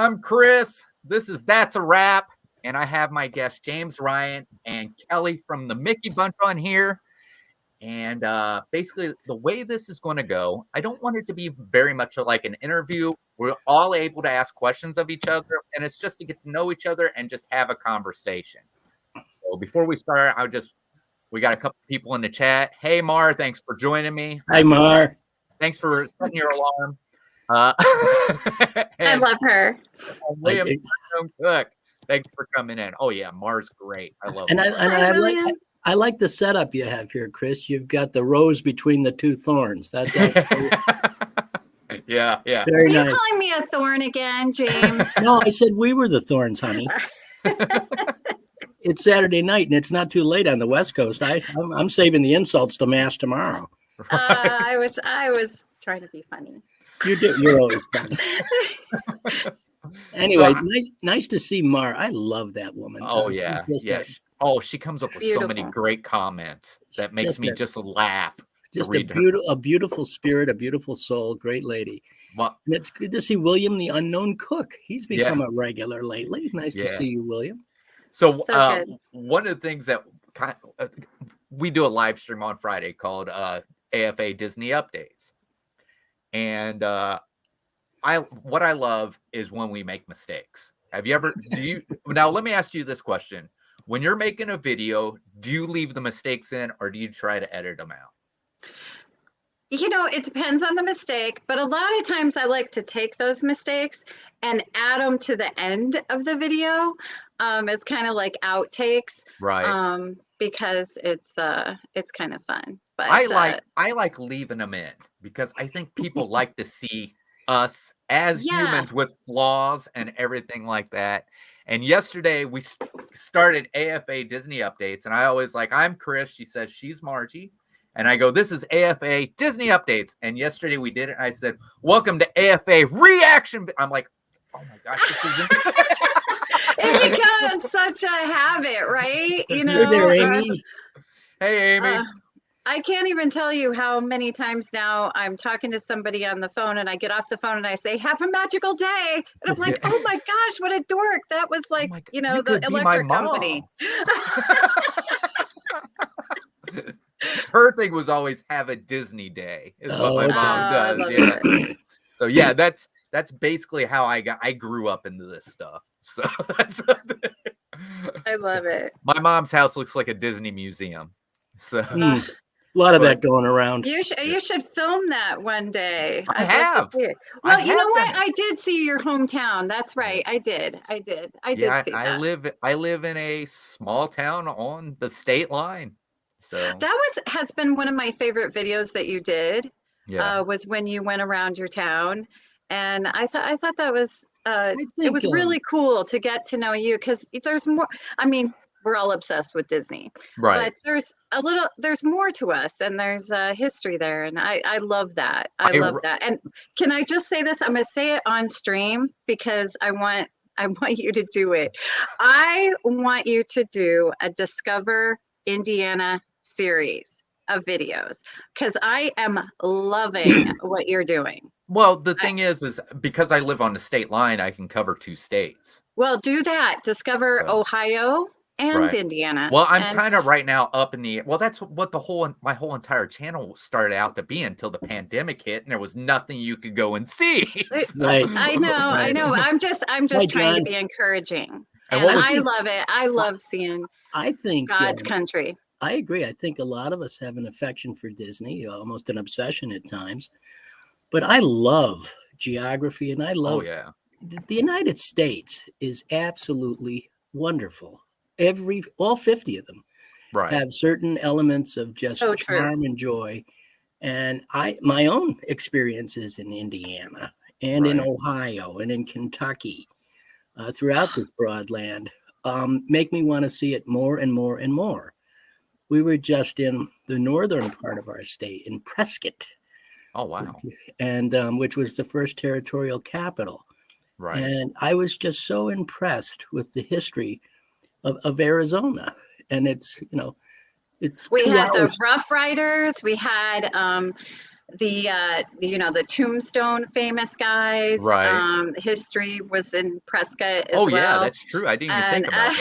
I'm Chris. This is That's a Wrap. And I have my guests, James Ryan and Kelly from the Mickey Bunch on here. And basically, the way this is going to go, I don't want it to be very much like an interview. We're all able to ask questions of each other, and it's just to get to know each other and just have a conversation. So before we start, we got a couple people in the chat. Hey, Mar, thanks for joining me. Hi, Mar. Thanks for setting your alarm. I love her. William Cook, thanks for coming in. Oh yeah, Mar's great. I love. And Mar. I like the setup you have here, Chris. You've got the rose between the two thorns. That's yeah. Very nice. Are you calling me a thorn again, James? No, I said we were the thorns, honey. It's Saturday night, and it's not too late on the West Coast. I'm saving the insults to Mass tomorrow. I was trying to be funny. You do. You're always funny. Anyway, nice to see Mar. I love that woman. Oh yeah. She comes up with so many great comments that makes me just laugh. Just a beautiful spirit, a beautiful soul, great lady. Well, and it's good to see William, the unknown cook. He's become a regular lately. Nice to see you, William. So one of the things that we do a live stream on Friday called AFA Disney Updates. And what I love is when we make mistakes. Now let me ask you this question. When you're making a video, do you leave the mistakes in or do you try to edit them out? It depends on the mistake, but a lot of times I like to take those mistakes and add them to the end of the video. It's kind of like outtakes, right? Because it's kind of fun. But I like leaving them in because I think people like to see us as humans with flaws and everything like that. And yesterday we started AFA Disney Updates, and I always I'm Chris. She says she's Margie. And I go, this is AFA Disney Updates. And yesterday we did it. I said, welcome to AFA Reaction. I'm like, oh my gosh, this isn't. It becomes such a habit, right? Hey there, Amy. Hey, Amy. I can't even tell you how many times now I'm talking to somebody on the phone and I get off the phone and I say, have a magical day. And I'm like, oh my gosh, what a dork. That was like, the electric company. Her thing was always have a Disney day is what my mom does. So that's basically how I grew up into this stuff. So I love it. My mom's house looks like a Disney museum. So a lot of that going around. You should film that one day. I have. Well, you know what? I did see your hometown. That's right. I did see that. I live in a small town on the state line. So that has been one of my favorite videos that you did. Was when you went around your town, and I thought that was it was really cool to get to know you because there's more. I mean, we're all obsessed with Disney, right? But there's more to us, and there's history there, and I love that. I love that. And can I just say this? I'm going to say it on stream because I want you to do it. I want you to do a Discover Indiana series of videos because I am loving what you're doing. Well, the thing is because I live on the state line, I can cover 2 states. Well, do that. Discover Ohio and Indiana. Well, I'm kind of right now up in the. Well, that's what my whole entire channel started out to be until the pandemic hit, and there was nothing you could go and see. Right. I know. I'm just trying to be encouraging, and I love it. I love seeing. I think God's country. I agree. I think a lot of us have an affection for Disney, almost an obsession at times. But I love geography, and I love the United States is absolutely wonderful. All 50 of them have certain elements of just charm and joy. And my own experiences in Indiana and in Ohio and in Kentucky, throughout this broad land, make me want to see it more and more and more. We were just in the northern part of our state, in Prescott. Oh, wow. And which was the first territorial capital. Right. And I was just so impressed with the history of Arizona. And it's, we had the Rough Riders. We had the Tombstone famous guys. Right. History was in Prescott as Oh well. yeah, that's true. I didn't even think about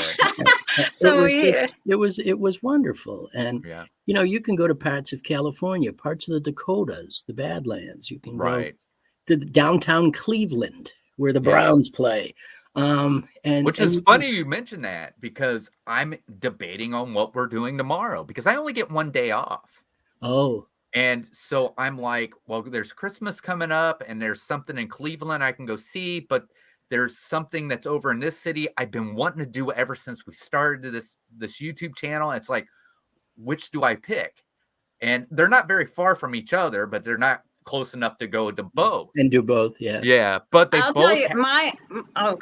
that. So it was wonderful. And yeah, you can go to parts of California, parts of the Dakotas, the Badlands. You can go to downtown Cleveland where the Browns play. Which is funny you mentioned that, because I'm debating on what we're doing tomorrow, because I only get one day off. Oh. And so I'm like, well, there's Christmas coming up and there's something in Cleveland I can go see, but there's something that's over in this city I've been wanting to do ever since we started this YouTube channel. It's like, which do I pick? And they're not very far from each other, but they're not close enough to go to both. And do both, yeah. Yeah, but they I'll both tell you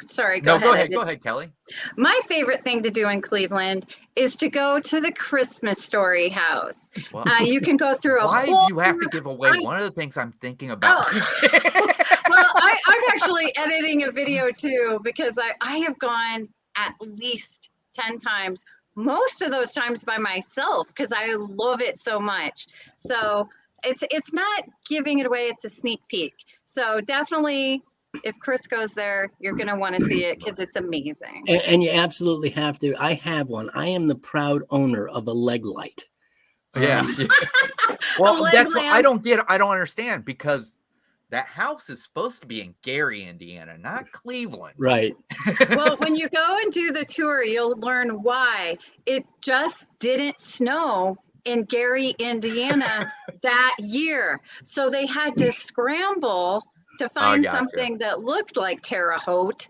sorry. Go ahead, Kelly. My favorite thing to do in Cleveland is to go to the Christmas Story house. Well, you can go through why do you have to give away one of the things I'm thinking about? Well, I'm actually editing a video too, because I have gone at least 10 times, most of those times by myself, because I love it so much. So it's not giving it away, it's a sneak peek. So definitely, if Chris goes there, you're going to want to see it, because it's amazing. And you absolutely have to. I have one. I am the proud owner of a leg light. Yeah. Well, that's what I don't get. I don't understand, because that house is supposed to be in Gary, Indiana, not Cleveland. Right. Well, when you go and do the tour, you'll learn why. It just didn't snow in Gary, Indiana that year. So they had to scramble to find something that looked like Terre Haute,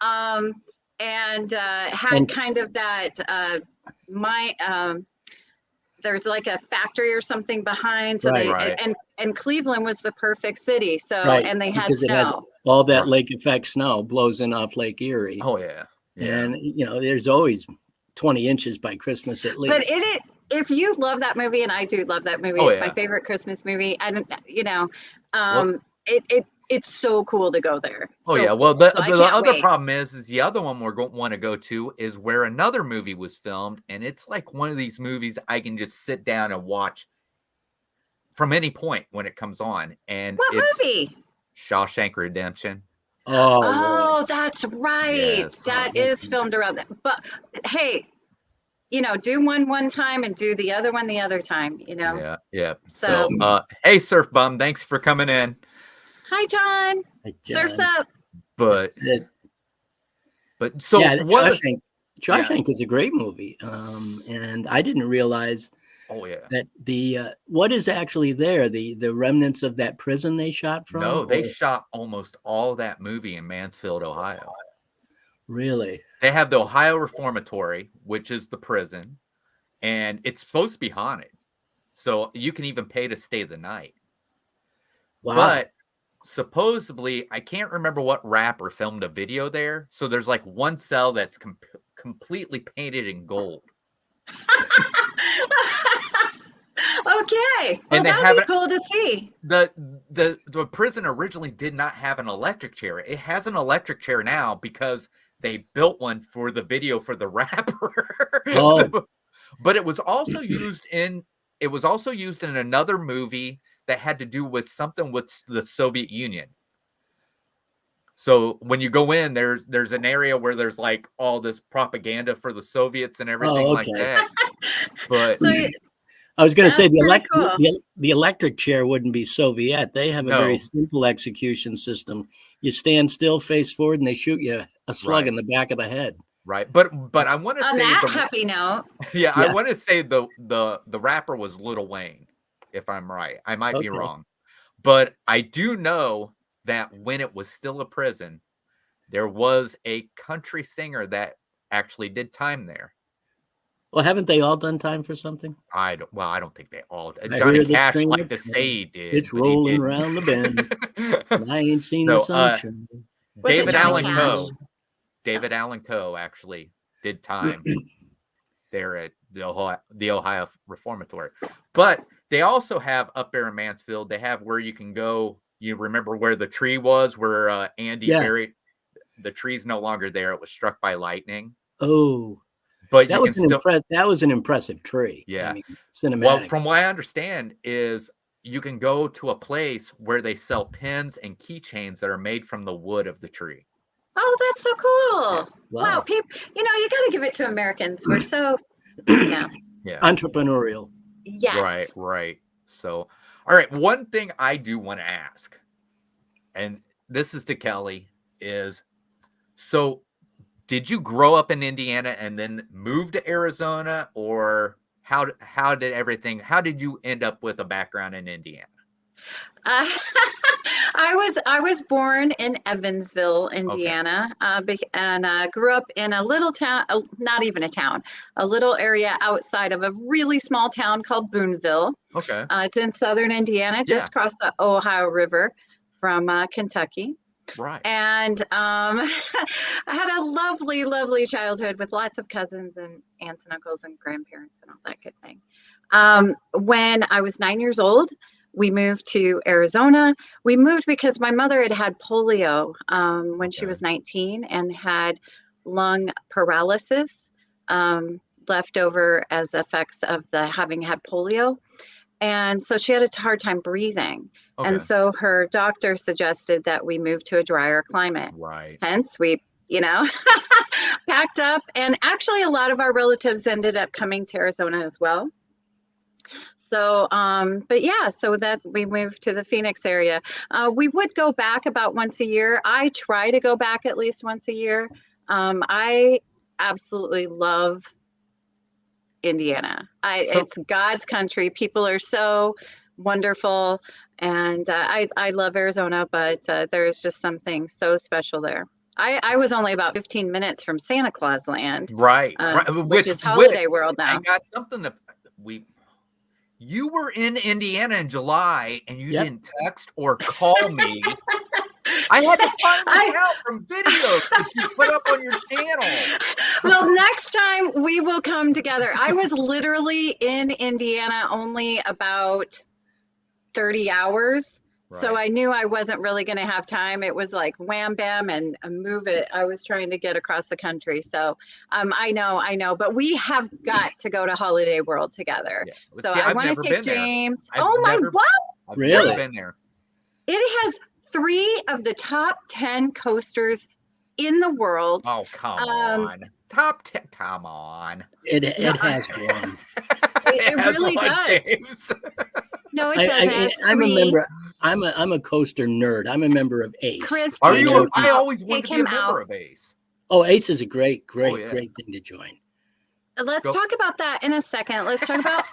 and had kind of that there's like a factory or something behind. So and Cleveland was the perfect city. So and they had snow. All that lake effect snow blows in off Lake Erie. Oh yeah. And there's always 20 inches by Christmas at least. But if you love that movie, and I do love that movie, it's my favorite Christmas movie. And it's so cool to go there. Oh yeah. Well, the other problem is the other one we're going to want to go to is where another movie was filmed, and it's like one of these movies I can just sit down and watch from any point when it comes on. And what movie? Shawshank Redemption. Oh, that's right. Yes. That is filmed around that. But hey, do one time and do the other one the other time. Yeah. So hey, Surf Bum, thanks for coming in. Hi, John. Surf's up. But so Shawshank is a great movie, and I didn't realize that the what is actually there, the remnants of that prison they shot from. No, they shot almost all that movie in Mansfield, Ohio. Really? They have the Ohio Reformatory, which is the prison, and it's supposed to be haunted, so you can even pay to stay the night. Wow. But supposedly, I can't remember what rapper filmed a video there. So there's like one cell that's completely painted in gold. Okay. Well, that would be cool to see. The prison originally did not have an electric chair. It has an electric chair now because they built one for the video for the rapper. Oh. But it was also used in another movie that had to do with something with the Soviet Union. So when you go in, there's an area where there's like all this propaganda for the Soviets and everything like that. But I was going to say the electric chair wouldn't be Soviet. They have a very simple execution system. You stand still, face forward, and they shoot you a slug in the back of the head. Right, but I want to say on that happy note. Yeah, I want to say the rapper was Lil Wayne. If I'm right, I might be wrong, but I do know that when it was still a prison, there was a country singer that actually did time there. Well, haven't they all done time for something? I don't think they all did. Johnny Cash liked to say he did. It's rolling around the bend. And I ain't seen the sunshine. David Allan Coe actually did time there at the Ohio Reformatory. But they also have up there in Mansfield, they have where you can go. You remember where the tree was, where Andy buried? The tree's no longer there. It was struck by lightning. Oh, but that was an impressive tree. Yeah, I mean, cinematic. Well, from what I understand is you can go to a place where they sell pins and keychains that are made from the wood of the tree. Oh, that's so cool. Yeah. Wow. People, you got to give it to Americans. We're so, entrepreneurial. Yes. Right. So, all right. One thing I do want to ask, and this is to Kelly, is so did you grow up in Indiana and then move to Arizona, or how did you end up with a background in Indiana? I was born in Evansville, Indiana, and grew up in a little town, not even a town, a little area outside of a really small town called Boonville. Okay. It's in southern Indiana, just across the Ohio River from Kentucky. Right. And I had a lovely, lovely childhood with lots of cousins and aunts and uncles and grandparents and all that good thing. When I was 9 years old, we moved to Arizona. We moved because my mother had polio when she was 19 and had lung paralysis left over as effects of having had polio. And so she had a hard time breathing. Okay. And so her doctor suggested that we move to a drier climate. Right. Hence, we, packed up. And actually, a lot of our relatives ended up coming to Arizona as well. So, so that we moved to the Phoenix area. We would go back about once a year. I try to go back at least once a year. I absolutely love Indiana. It's God's country. People are so wonderful, and I love Arizona, but there's just something so special there. I was only about 15 minutes from Santa Claus Land, right, which is Holiday World now. I got something that you were in Indiana in July, and you didn't text or call me. I had to find this out from videos that you put up on your channel. Well, next time we will come together. I was literally in Indiana only about 30 hours. Right. So I knew I wasn't really going to have time. It was like wham, bam, and move it. I was trying to get across the country. So I know. But we have got to go to Holiday World together. Yeah. So I want to take James. Oh, my God. I've really been there. It has 3 of the top 10 coasters in the world. Oh, come on. Top 10. Come on. It has one. It really does. James. No, it doesn't. I'm a coaster nerd. I'm a member of ACE. Chris, are you? I always wanted to be a member of ACE. Oh, ACE is a great thing to join. Let's talk about that in a second. Let's talk about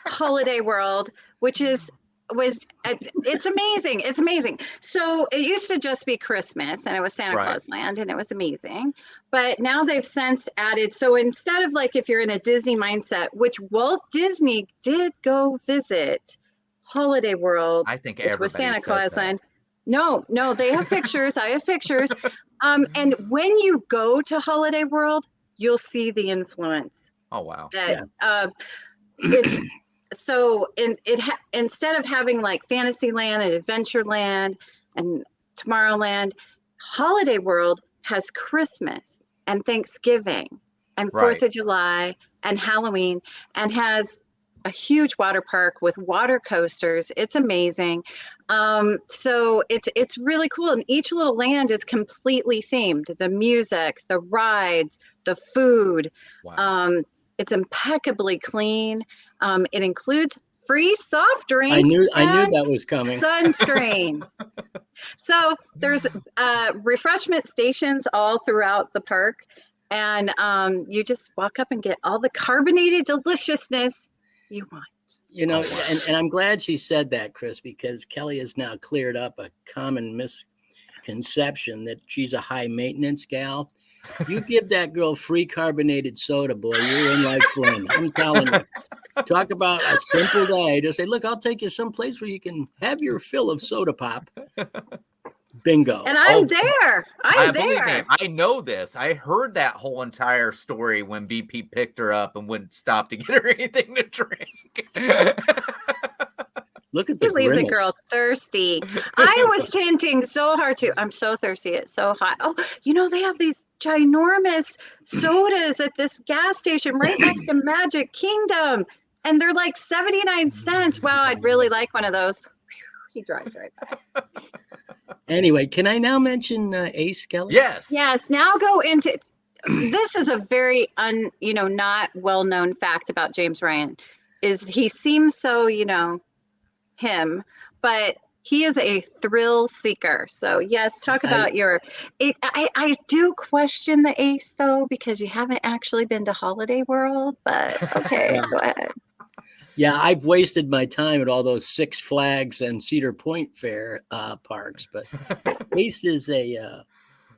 Holiday World, which it's amazing. It's amazing. So it used to just be Christmas and it was Santa Claus Land and it was amazing. But now they've since added, so instead of like if you're in a Disney mindset, which Walt Disney did go visit Holiday World, I think which was Santa Claus Land. No, they have pictures. I have pictures. And when you go to Holiday World, you'll see the influence. Oh, wow. It's so instead of having like Fantasyland and Adventureland and Tomorrowland, Holiday World has Christmas and Thanksgiving and 4th of July and Halloween, and has a huge water park with water coasters. It's amazing. So it's really cool. And each little land is completely themed. The music, the rides, the food. Wow. It's impeccably clean. It includes free soft drinks. I knew that was coming. Sunscreen. So there's refreshment stations all throughout the park. And you just walk up and get all the carbonated deliciousness you want. And I'm glad she said that, Chris, because Kelly has now cleared up a common misconception that she's a high maintenance gal. You give that girl free carbonated soda, boy, you're in like flame. I'm telling you. Talk about a simple day. Just say, look, I'll take you someplace where you can have your fill of soda pop. Bingo. And I'm there. I'm there. Me, I know this. I heard that whole entire story when BP picked her up and wouldn't stop to get her anything to drink. Look at the leaves a girl thirsty. I was tinting so hard too. I'm so thirsty. It's so hot. Oh, they have these ginormous sodas at this gas station right next to Magic Kingdom. and they're like 79 cents. Wow, I'd really like one of those. He drives right by. Anyway, can I now mention Ace, Kelly? Yes. Yes. Now go into this is a very not well-known fact about James Ryan is he seems so, him, but he is a thrill seeker. So yes, talk about I do question the Ace though, because you haven't actually been to Holiday World, but okay, go ahead. Yeah, I've wasted my time at all those Six Flags and Cedar Point Fair parks, but Ace is a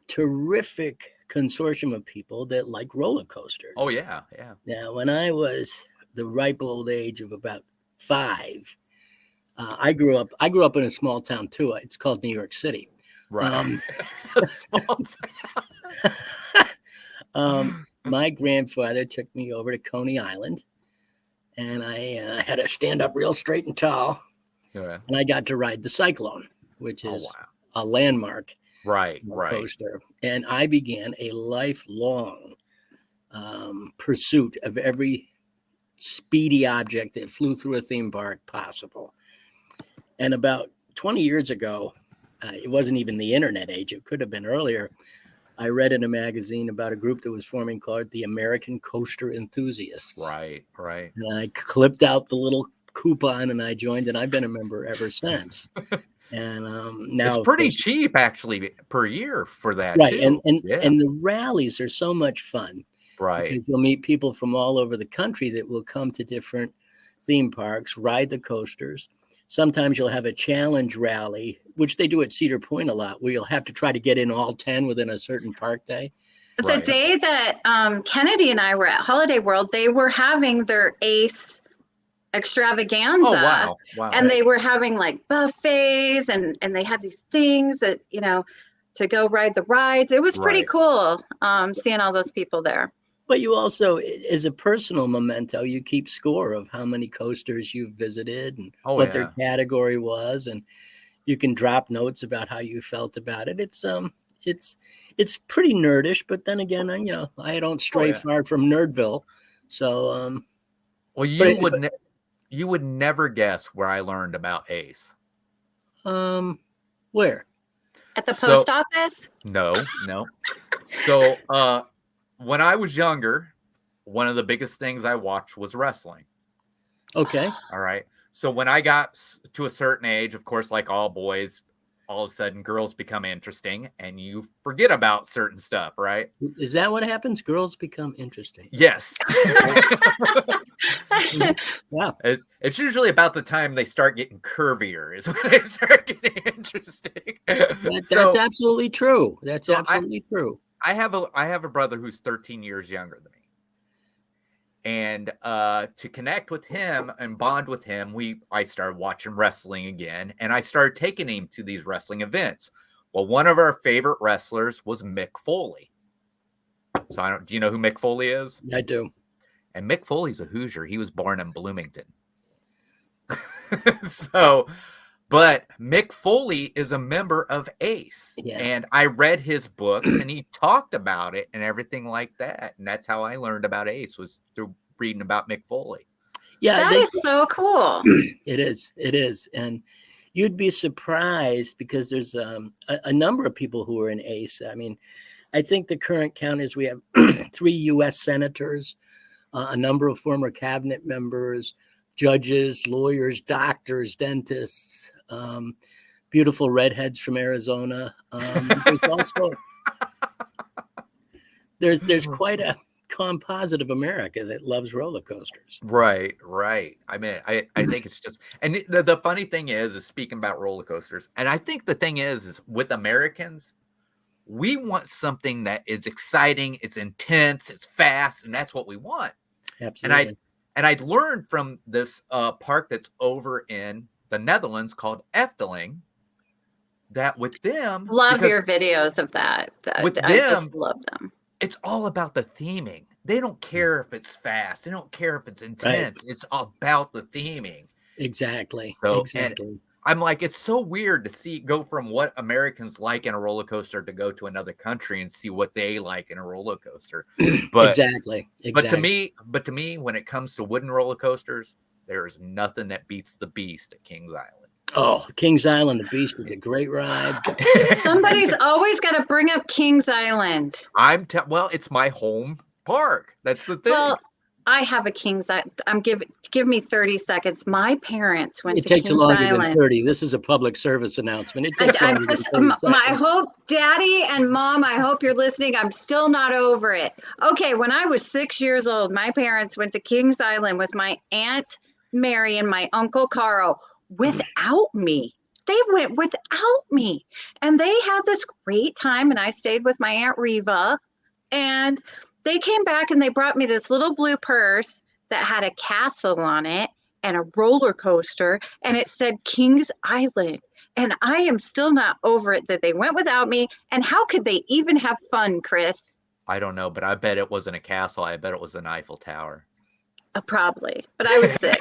terrific consortium of people that like roller coasters. Oh yeah, yeah. Now, when I was the ripe old age of about 5, I grew up in a small town too. It's called New York City. Right. Small town. My grandfather took me over to Coney Island, and I had to stand up real straight and tall. Yeah. And I got to ride the Cyclone, which is a landmark coaster. And I began a lifelong pursuit of every speedy object that flew through a theme park possible. And about 20 years ago, it wasn't even the internet age, it could have been earlier, I read in a magazine about a group that was forming called the American Coaster Enthusiasts. Right. And I clipped out the little coupon and I joined, and I've been a member ever since. And now it's pretty cheap actually per year for that. Right. Too. And the rallies are so much fun. Right. Because you'll meet people from all over the country that will come to different theme parks, ride the coasters. Sometimes you'll have a challenge rally, which they do at Cedar Point a lot, where you'll have to try to get in all 10 within a certain park day. The day that Kennedy and I were at Holiday World, they were having their Ace extravaganza. Oh, wow. And they were having like buffets and they had these things that, to go ride the rides. It was pretty cool seeing all those people there. But you also, as a personal memento, you keep score of how many coasters you've visited and what their category was, and you can drop notes about how you felt about it. It's pretty nerdish, but then again, I don't stray far from Nerdville, so. Well, you would never guess where I learned about Ace. Where? At the post office? No. So, when I was younger, one of the biggest things I watched was wrestling. Okay. All right. So when I got to a certain age, of course, like all boys, all of a sudden girls become interesting and you forget about certain stuff, right? Is that what happens? Girls become interesting. Yes. Yeah. It's usually about the time they start getting curvier is when they start getting interesting. That's absolutely true. That's absolutely true. I have a brother who's 13 years younger than me. And to connect with him and bond with him, I started watching wrestling again, and I started taking him to these wrestling events. Well, one of our favorite wrestlers was Mick Foley. So do you know who Mick Foley is? I do. And Mick Foley's a Hoosier. He was born in Bloomington. But Mick Foley is a member of Ace. Yeah. And I read his books and he talked about it and everything like that. And that's how I learned about Ace, was through reading about Mick Foley. Yeah, that is so cool. It is. And you'd be surprised because there's a number of people who are in Ace. I mean, I think the current count is we have 3 U.S. senators, a number of former cabinet members, judges, lawyers, doctors, dentists, beautiful redheads from Arizona. There's also there's quite a composite of America that loves roller coasters. Right. I mean, I think it's just, and the funny thing is speaking about roller coasters, and I think the thing is with Americans, we want something that is exciting, it's intense, it's fast, and that's what we want. Absolutely. And I'd learned from this park that's over in the Netherlands called Efteling that with them... Love your videos of that. I just love them. It's all about the theming. They don't care if it's fast. They don't care if it's intense. Right. It's about the theming. Exactly. So, exactly. I'm like, it's so weird to go from what Americans like in a roller coaster to go to another country and see what they like in a roller coaster. But exactly. But to me, when it comes to wooden roller coasters, there is nothing that beats the Beast at Kings Island. Oh, Kings Island, the Beast is a great ride. Somebody's always got to bring up Kings Island. Well, it's my home park. That's the thing. Well, I have a Kings Island. Give me 30 seconds. My parents went to Kings Island. It takes longer than 30. This is a public service announcement. It takes longer than 30 seconds. I hope, Daddy and Mom, I hope you're listening. I'm still not over it. Okay, when I was 6 years old, my parents went to Kings Island with my Aunt Mary and my Uncle Carl without me. They went without me. And they had this great time, and I stayed with my Aunt Reva. And they came back and they brought me this little blue purse that had a castle on it and a roller coaster, and it said Kings Island. And I am still not over it that they went without me. And how could they even have fun, Chris? I don't know, but I bet it wasn't a castle. I bet it was an Eiffel Tower. Probably, but I was 6.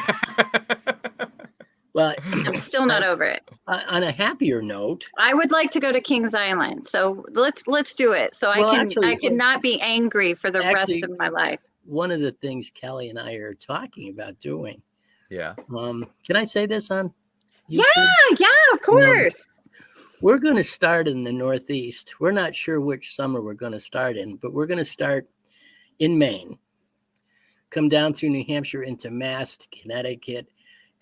Well, I'm still not over it. On a happier note, I would like to go to Kings Island, so let's do it. So I can not be angry for the rest of my life. One of the things Kelly and I are talking about doing. Yeah. Can I say this on YouTube? Yeah, of course. We're going to start in the Northeast. We're not sure which summer we're going to start in, but we're going to start in Maine, come down through New Hampshire into Mass, to Connecticut.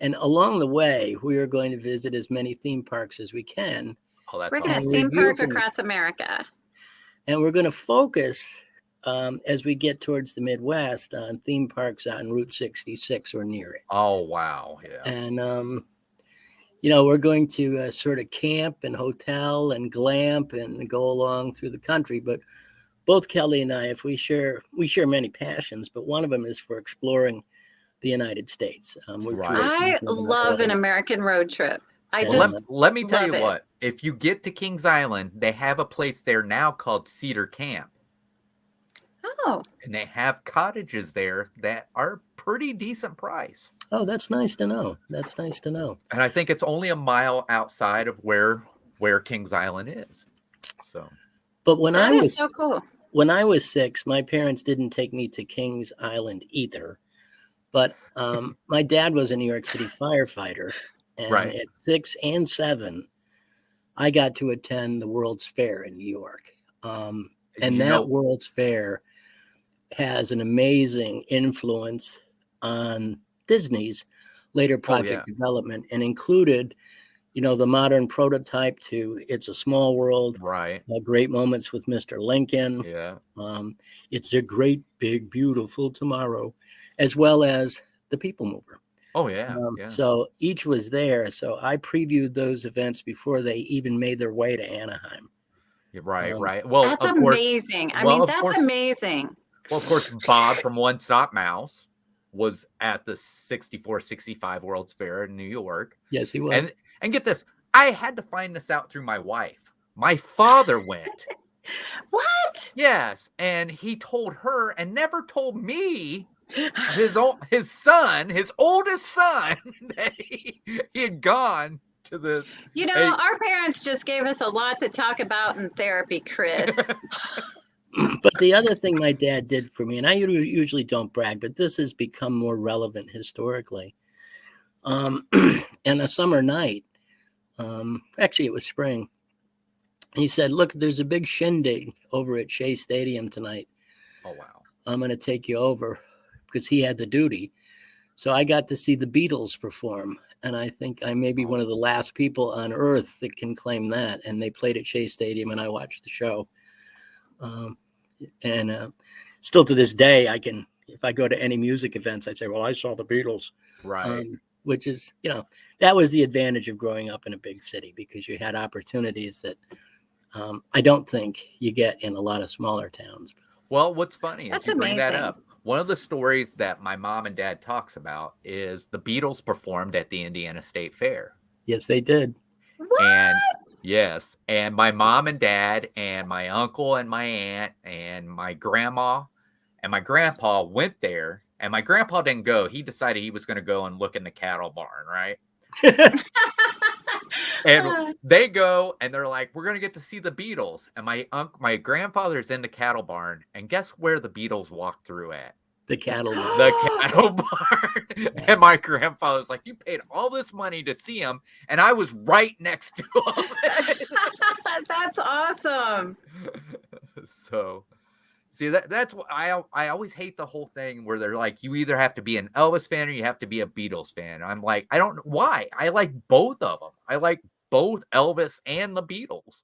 And along the way, we are going to visit as many theme parks as we can. Oh, that's We're going to theme park across America. And we're going to focus, as we get towards the Midwest, on theme parks on Route 66 or near it. Oh, wow. Yeah. And, we're going to sort of camp and hotel and glamp and go along through the country. But both Kelly and I, we share many passions, but one of them is for exploring the United States. I love an American road trip. Let me tell you what, if you get to Kings Island, they have a place there now called Cedar Camp. Oh. And they have cottages there that are pretty decent price. Oh, that's nice to know. And I think it's only a mile outside of where Kings Island is. So, but when I was so cool. When I was 6, my parents didn't take me to Kings Island either. But my dad was a New York City firefighter. And at 6 and 7, I got to attend the World's Fair in New York. And that World's Fair has an amazing influence on Disney's later project development, and included, the modern prototype to It's a Small World, right? Great Moments with Mr. Lincoln, It's a Great Big Beautiful Tomorrow, as well as the People Mover. Oh yeah, So each was there. So I previewed those events before they even made their way to Anaheim. Right. Well, that's amazing. That's amazing. Well, of course, Bob from One Stop Mouse was at the 64, 65 World's Fair in New York. Yes, he was. And get this, I had to find this out through my wife. My father went. What? Yes, and he told her and never told me, his oldest son, that he had gone to this. Our parents just gave us a lot to talk about in therapy, Chris. But the other thing my dad did for me, and I usually don't brag, but this has become more relevant historically. And a summer night, actually it was spring, he said, "Look, there's a big shindig over at Shea Stadium tonight. Oh, wow. I'm going to take you over," because he had the duty. So I got to see the Beatles perform. And I think I may be one of the last people on earth that can claim that. And they played at Shea Stadium and I watched the show. Still to this day, if I go to any music events, I'd say, well, I saw the Beatles. Right. Which is, that was the advantage of growing up in a big city, because you had opportunities that I don't think you get in a lot of smaller towns. Well, what's funny is you bring that amazing. up. One of the stories that my mom and dad talks about is the Beatles performed at the Indiana State Fair. Yes, they did. What? And yes, and my mom and dad and my uncle and my aunt and my grandma and my grandpa went there. And my grandpa didn't go. He decided he was going to go and look in the cattle barn, right? And they go and they're like, we're going to get to see the Beatles. And my grandfather's in the cattle barn. And guess where the Beatles walk through at? The cattle barn. The cattle barn. Yeah. And my grandfather's like, you paid all this money to see him. And I was right next to him. That's awesome. So, see, that's what I always hate the whole thing where they're like, you either have to be an Elvis fan or you have to be a Beatles fan. I'm like, I don't know why. I like both of them. I like both Elvis and the Beatles.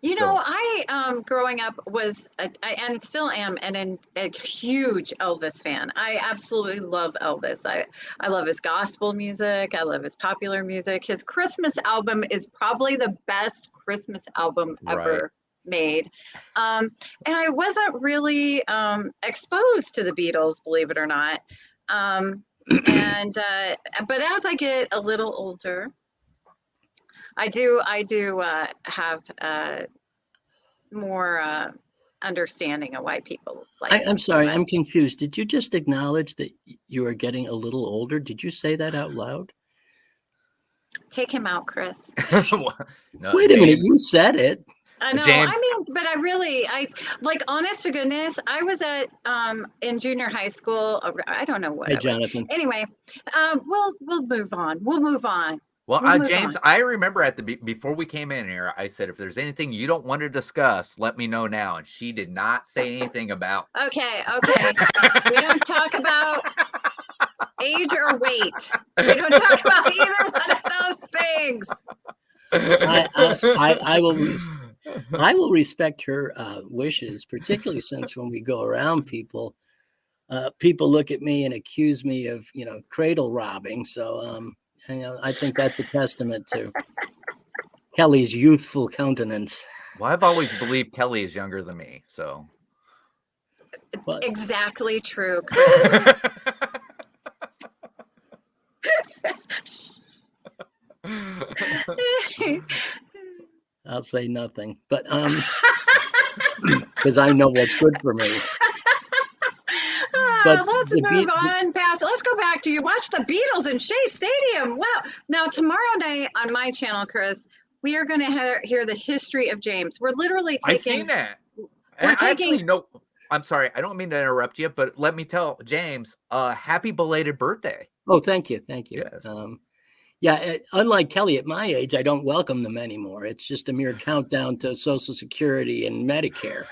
You know, I growing up was, and still am, a huge Elvis fan. I absolutely love Elvis. I love his gospel music. I love his popular music. His Christmas album is probably the best Christmas album ever made. And I wasn't really exposed to the Beatles, believe it or not. But as I get a little older, I do have more understanding of why people like. I'm sorry, I'm confused. Did you just acknowledge that you are getting a little older? Did you say that out loud? Take him out, Chris. No, wait a minute, you said it. I know. James. I mean, but I like, honest to goodness, I was at in junior high school. I don't know what. Hey, Jonathan. Anyway, we'll move on. We'll move on. Well, James, I remember before we came in here, I said, if there's anything you don't want to discuss, let me know now. And she did not say anything about. Okay. We don't talk about age or weight. We don't talk about either one of those things. I will respect her wishes, particularly since when we go around people look at me and accuse me of, cradle robbing. So, I think that's a testament to Kelly's youthful countenance. Well, I've always believed Kelly is younger than me, so. But, exactly true. I'll say nothing, but because I know what's good for me. But let's move on past. Let's go back to you watch the Beatles in Shea Stadium. Wow! Now tomorrow night on my channel, Chris, we are going to hear the history of James. We're literally taking. I've seen that. Actually, no. I'm sorry. I don't mean to interrupt you, but let me tell James, happy belated birthday. Oh, thank you. Yes. Yeah, unlike Kelly, at my age, I don't welcome them anymore. It's just a mere countdown to Social Security and Medicare.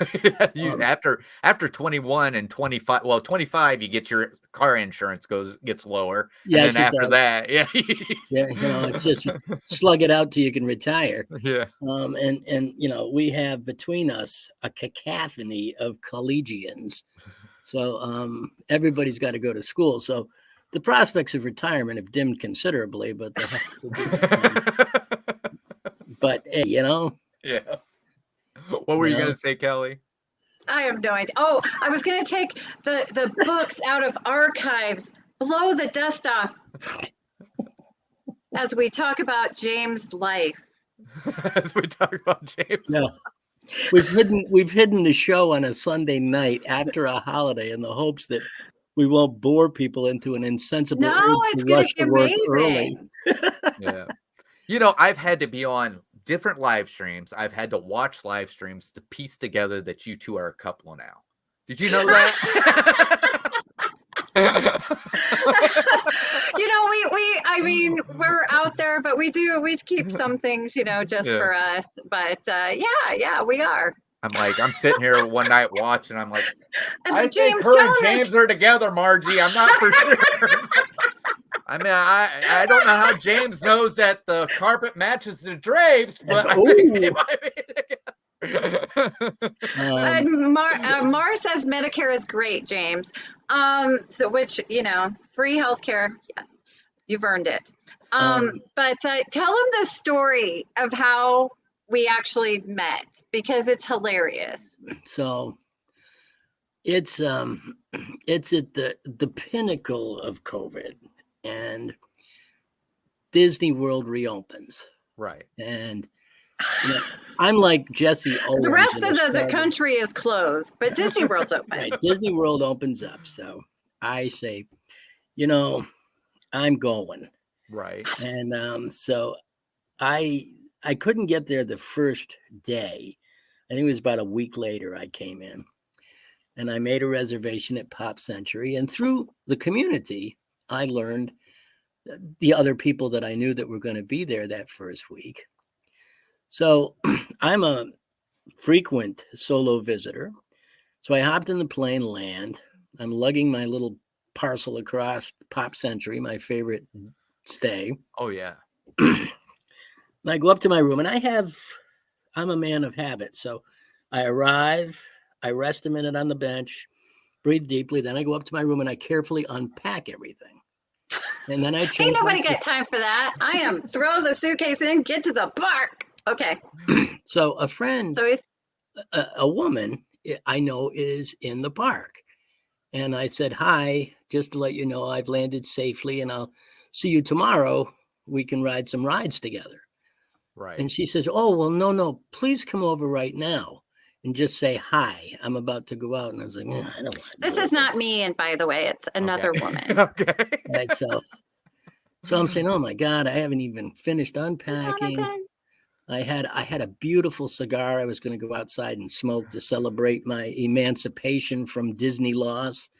After 21 and 25, well, 25, you get your car insurance gets lower. Yes, and then after that, yeah, it's just slug it out till you can retire. Yeah. And we have between us a cacophony of collegians, so everybody's got to go to school. So. The prospects of retirement have dimmed considerably, but hey, Yeah. What were you going to say, Kelly? I have no idea. Oh, I was going to take the books out of archives, blow the dust off as we talk about James' life. No. We've hidden the show on a Sunday night after a holiday in the hopes that we won't bore people into an insensible it's going to be amazing. Early. Yeah. I've had to be on different live streams. I've had to watch live streams to piece together that you two are a couple now. Did you know that? We're out there, but we keep some things, just for us. But yeah, we are. I'm sitting here one night watching. I'm like, I think her and James are together, Margie. I'm not for sure. I mean, I don't know how James knows that the carpet matches the drapes, but I think they might be together. Mar says Medicare is great, James. So which, free healthcare. Yes, you've earned it. But tell him the story of how we actually met, because it's hilarious. So it's at the pinnacle of COVID, and Disney World reopens. Right. And I'm like Jesse Owens. The rest of the country is closed, but Disney World's open. Right. Disney World opens up. So I say, I'm going. Right. And so I couldn't get there the first day. I think it was about a week later I came in, and I made a reservation at Pop Century. And through the community, I learned the other people that I knew that were going to be there that first week. So I'm a frequent solo visitor. So I hopped in the plane, land. I'm lugging my little parcel across Pop Century, my favorite stay. Oh, yeah. And I go up to my room, and I'm a man of habit. So I arrive, I rest a minute on the bench, breathe deeply. Then I go up to my room and I carefully unpack everything. And then I change. Ain't nobody got time for that. I am throw the suitcase in, get to the park. Okay. So a friend, a woman I know is in the park. And I said, hi, just to let you know, I've landed safely and I'll see you tomorrow. We can ride some rides together. Right. And she says, oh, well, no, please come over right now and just say hi. I'm about to go out. And I was like, I don't want to. This is not me. And by the way, it's another woman. Okay. Right, so I'm saying, oh my God, I haven't even finished unpacking. I had a beautiful cigar I was going to go outside and smoke to celebrate my emancipation from Disney laws.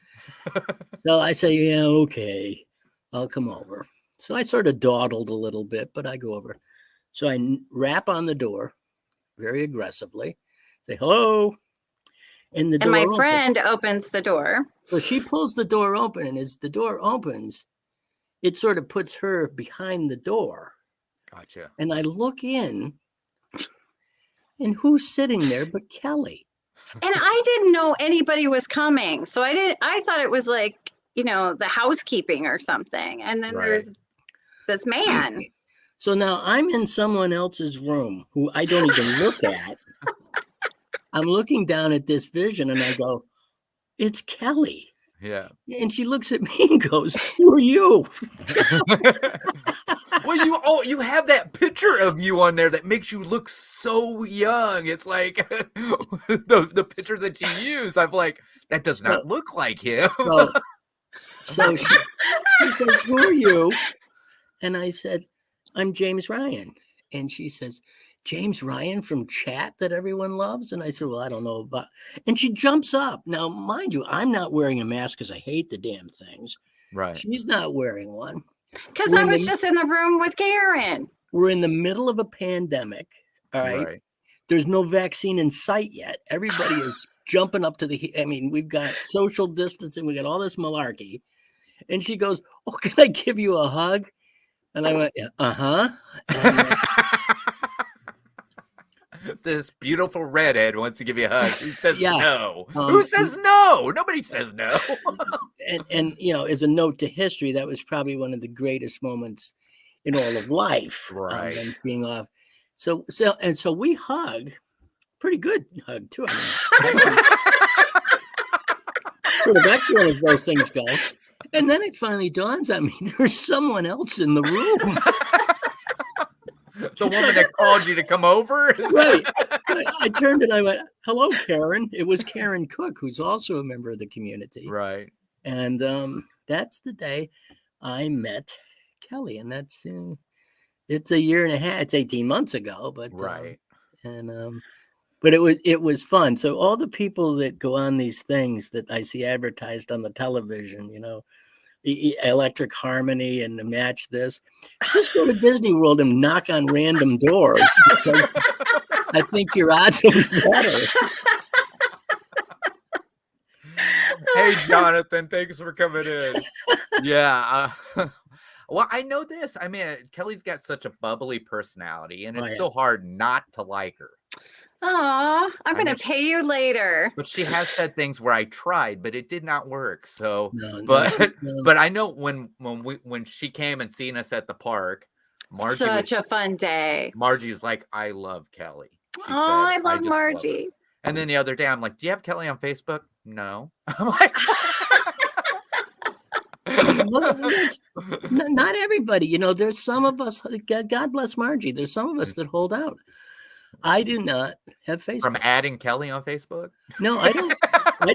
So I say, yeah, okay, I'll come over. So I sort of dawdled a little bit, but I go over. So I rap on the door very aggressively, say hello. And my friend opens the door. So she pulls the door open, and as the door opens, it sort of puts her behind the door. Gotcha. And I look in, and who's sitting there but Kelly? And I didn't know anybody was coming. So I thought it was like, the housekeeping or something. And then there's this man. So now I'm in someone else's room who I don't even look at. I'm looking down at this vision and I go, it's Kelly. Yeah. And she looks at me and goes, who are you? Well, you have that picture of you on there that makes you look so young. It's like the picture that you use. I'm like, that does not look like him. So she says, who are you? And I said, I'm James Ryan. And she says, James Ryan from Chat that everyone loves? And I said, well, I don't know about. And she jumps up. Now, mind you, I'm not wearing a mask because I hate the damn things. Right. She's not wearing one. Because I was just in the room with Karen. We're in the middle of a pandemic. All right. There's no vaccine in sight yet. Everybody is jumping up to we've got social distancing. We got all this malarkey. And she goes, oh, can I give you a hug? And I went, uh-huh. This beautiful redhead wants to give you a hug. Who says no? Who says no? Nobody says no. and as a note to history, that was probably one of the greatest moments in all of life. Right. Being off. So we hug. Pretty good hug, too. Sort of excellent as those things go. And then it finally dawns on me, there's someone else in the room. The woman that called you to come over? Right. I turned and I went, hello, Karen. It was Karen Cook, who's also a member of the community. Right. And that's the day I met Kelly. And that's, it's a year and a half. It's 18 months ago. But right. But it was fun. So all the people that go on these things that I see advertised on the television, Electric Harmony and Match This, just go to Disney World and knock on random doors because I think your odds will be better. Hey, Jonathan, thanks for coming in. Yeah. Well, I know this. I mean, Kelly's got such a bubbly personality, and it's so hard not to like her. Oh, I'm going to pay you later. But she has said things where I tried, but it did not work. So, but I know when she came and seen us at the park, Margie such a fun day. Margie's like, I love Kelly. I love Margie. And then the other day, I'm like, do you have Kelly on Facebook? No. I'm like, not everybody. There's some of us. God bless Margie. There's some of us that hold out. I do not have Facebook. From adding Kelly on Facebook? No, I don't.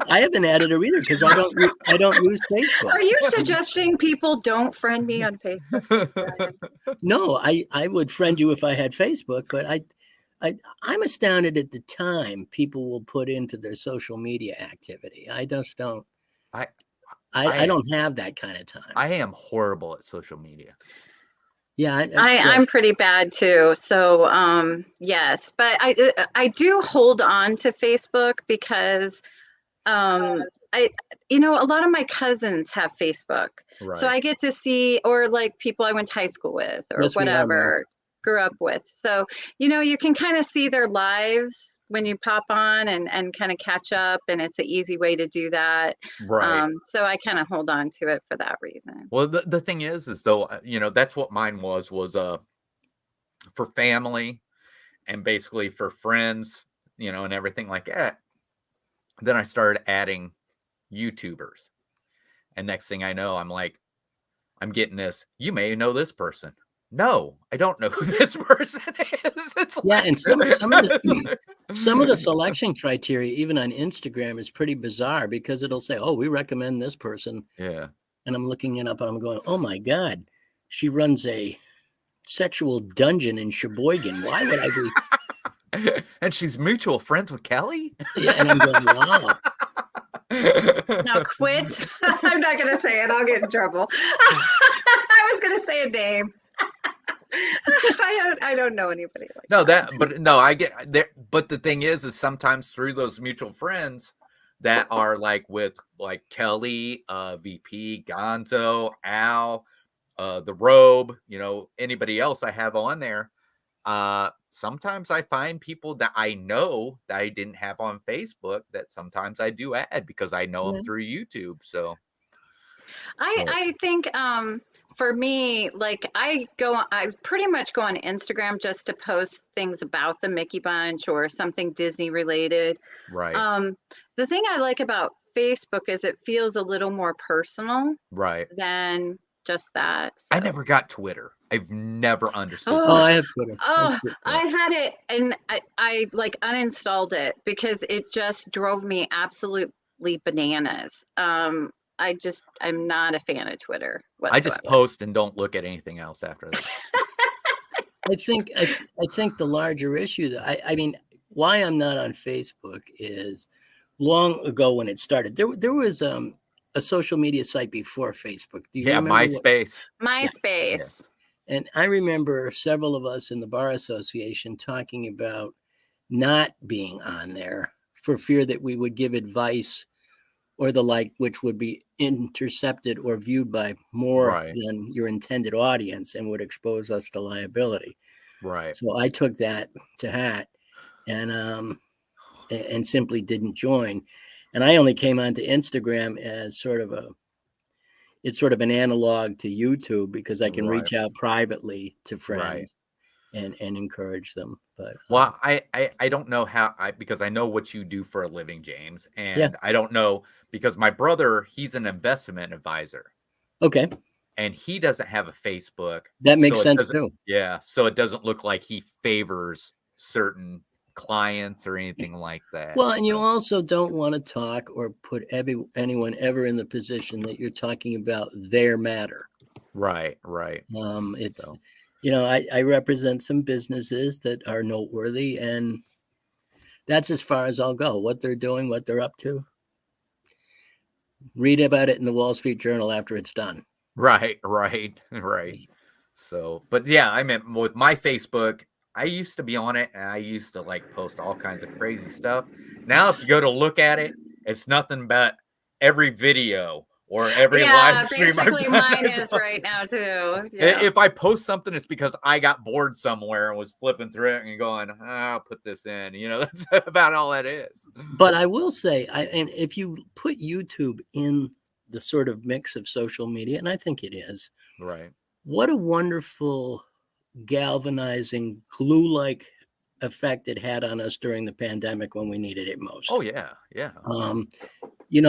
I haven't added her either because I don't use Facebook. Are you suggesting people don't friend me on Facebook? No, I would friend you if I had Facebook, but I'm astounded at the time people will put into their social media activity. I just don't. I don't have that kind of time. I am horrible at social media. Yeah, I'm pretty bad too. So yes, but I do hold on to Facebook because a lot of my cousins have Facebook, so I get to see, or like people I went to high school with or whatever, grew up with. So you can kind of see their lives when you pop on and kind of catch up, and it's an easy way to do that. Right. So I kind of hold on to it for that reason. Well, the thing is though, that's what mine was for family and basically for friends, and everything like that. Then I started adding YouTubers. And next thing I know, I'm getting this. You may know this person. No, I don't know who this person is. It's and some of the selection criteria, even on Instagram, is pretty bizarre because it'll say, "Oh, we recommend this person." Yeah. And I'm looking it up and I'm going, "Oh my God, she runs a sexual dungeon in Sheboygan. Why would I be?" And she's mutual friends with Kelly? Yeah, and I'm going, "Wow." Now quit. I'm not going to say it. I'll get in trouble. I was going to say a name. I don't know anybody like that. I get there. But the thing is sometimes through those mutual friends that are like with like Kelly, VP, Gonzo, Al, the Robe, anybody else I have on there. Sometimes I find people that I know that I didn't have on Facebook that sometimes I do add because I know them through YouTube. So I think for me, like I pretty much go on Instagram just to post things about the Mickey Bunch or something Disney related. Right. The thing I like about Facebook is it feels a little more personal. Right. Than just that. So. I never got Twitter. I've never understood. Oh, I have Twitter. I had it and I like uninstalled it because it just drove me absolutely bananas. I'm not a fan of Twitter whatsoever. I just post and don't look at anything else after that. I think the larger issue that I mean, why I'm not on Facebook is long ago when it started, there was a social media site before Facebook. Do you remember MySpace. MySpace. Yes. And I remember several of us in the bar association talking about not being on there for fear that we would give advice or the like, which would be intercepted or viewed by more than your intended audience and would expose us to liability. Right. So I took that to heart and simply didn't join. And I only came onto Instagram as sort of an analog to YouTube because I can reach out privately to friends and encourage them. But I don't know how because I know what you do for a living, James, and I don't know because my brother, he's an investment advisor. Okay. And he doesn't have a Facebook. That makes sense too. Yeah. So it doesn't look like he favors certain clients or anything like that. Well, and you also don't want to talk or put anyone ever in the position that you're talking about their matter. Right. It's I represent some businesses that are noteworthy, and that's as far as I'll go. What they're doing, what they're up to. Read about it in the Wall Street Journal after it's done. Right. So, but yeah, I mean, with my Facebook, I used to be on it and I used to like post all kinds of crazy stuff. Now, if you go to look at it, it's nothing but every video or every live stream. Basically mine is right now too. Yeah. If I post something, it's because I got bored somewhere and was flipping through it and going, I'll put this in. That's about all that is. But I will say, and if you put YouTube in the sort of mix of social media, and I think it is. Right. What a wonderful galvanizing glue-like effect it had on us during the pandemic when we needed it most. Oh yeah.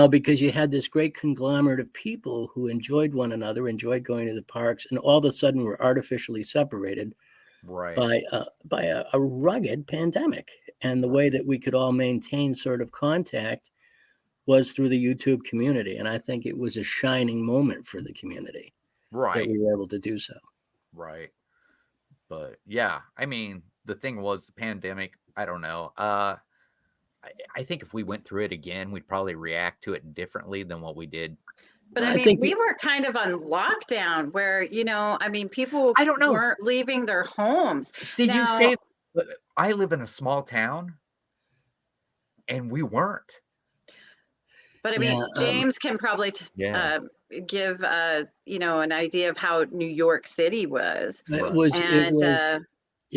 Because you had this great conglomerate of people who enjoyed one another, enjoyed going to the parks, and all of a sudden were artificially separated by a rugged pandemic. And the way that we could all maintain sort of contact was through the YouTube community. And I think it was a shining moment for the community that we were able to do so. Right. But yeah, I mean, the thing was the pandemic. I don't know. I think if we went through it again, we'd probably react to it differently than what we did. But I mean, we were kind of on lockdown where, people weren't leaving their homes. See, you say, I live in a small town and we weren't. But I mean, James can probably give an idea of how New York City was. It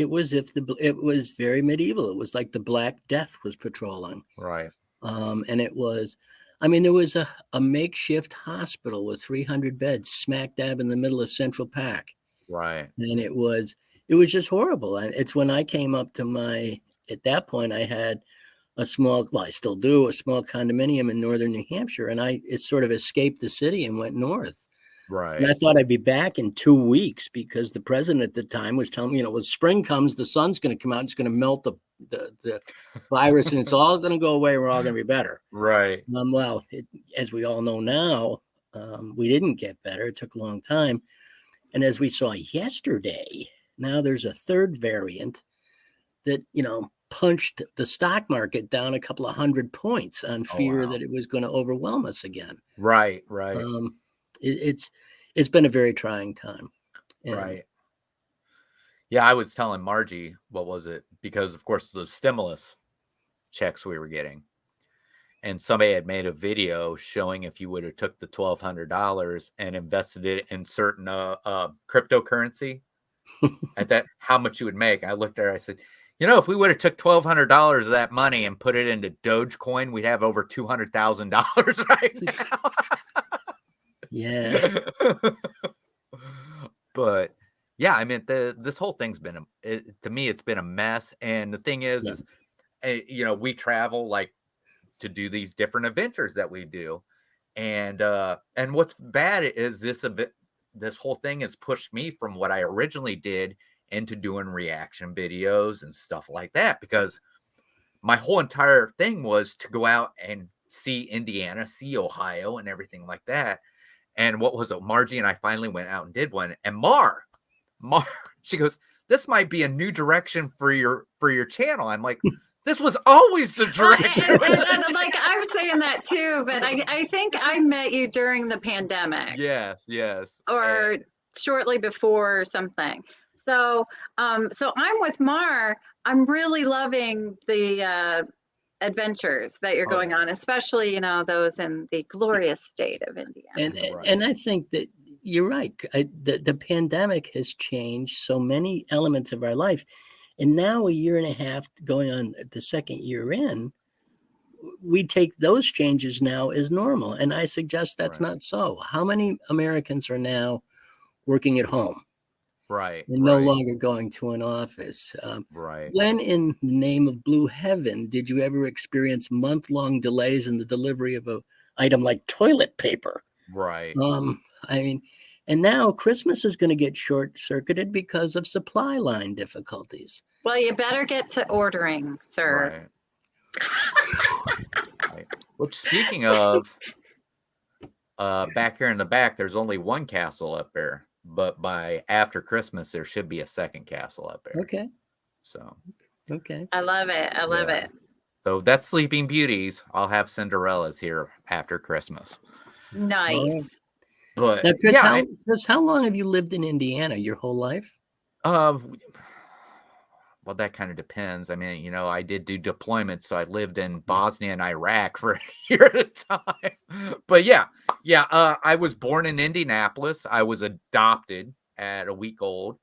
was very medieval. It was like the Black Death was patrolling. Right. And it was, there was a makeshift hospital with 300 beds smack dab in the middle of Central Park. Right. And it was just horrible. And it's when I came up to at that point, I had I still do, a small condominium in northern New Hampshire. And it sort of escaped the city and went north. Right. And I thought I'd be back in 2 weeks because the president at the time was telling me, when spring comes, the sun's going to come out, it's going to melt the virus and it's all going to go away. We're all going to be better. Right. As we all know now, we didn't get better. It took a long time. And as we saw yesterday, now there's a third variant that, punched the stock market down a couple of 100 points on fear that it was going to overwhelm us again. Right. It's been a very trying time. Right. Yeah, I was telling Margie, what was it? Because of course the stimulus checks we were getting. And somebody had made a video showing if you would have took the $1,200 and invested it in certain cryptocurrency at that, how much you would make. I looked at her, I said, if we would have took $1,200 of that money and put it into Dogecoin, we'd have over $200,000 right now. Yeah. But yeah, I mean, this whole thing's been, to me, it's been a mess. And the thing is, we travel like to do these different adventures that we do. And what's bad is this whole thing has pushed me from what I originally did into doing reaction videos and stuff like that, because my whole entire thing was to go out and see Indiana, see Ohio and everything like that. And what was it? Margie and I finally went out and did one. And Mar, she goes, "This might be a new direction for your channel." I'm like, this was always the direction. And I'm saying that too, but I think I met you during the pandemic. Yes. Or shortly before or something. So I'm with Mar. I'm really loving the adventures that you're going on, especially, those in the glorious state of Indiana. And I think that you're right. The pandemic has changed so many elements of our life. And now, a year and a half going on the second year in, we take those changes now as normal. And I suggest that's not so. How many Americans are now working at home? Right. And no longer going to an office. When, in the name of blue heaven, did you ever experience month-long delays in the delivery of an item like toilet paper? Right. And now Christmas is going to get short-circuited because of supply line difficulties. Well, you better get to ordering, sir. Right. Which, speaking of, back here in the back, there's only one castle up there. But by after Christmas, there should be a second castle up there. Okay. So. Okay. I love it. I love it. So that's Sleeping Beauties. I'll have Cinderella's here after Christmas. Nice. But now, Chris, how long have you lived in Indiana? Your whole life? Well, that kind of depends. I mean, I did do deployments, so I lived in Bosnia and Iraq for a year at a time. But yeah, I was born in Indianapolis. I was adopted at a week old,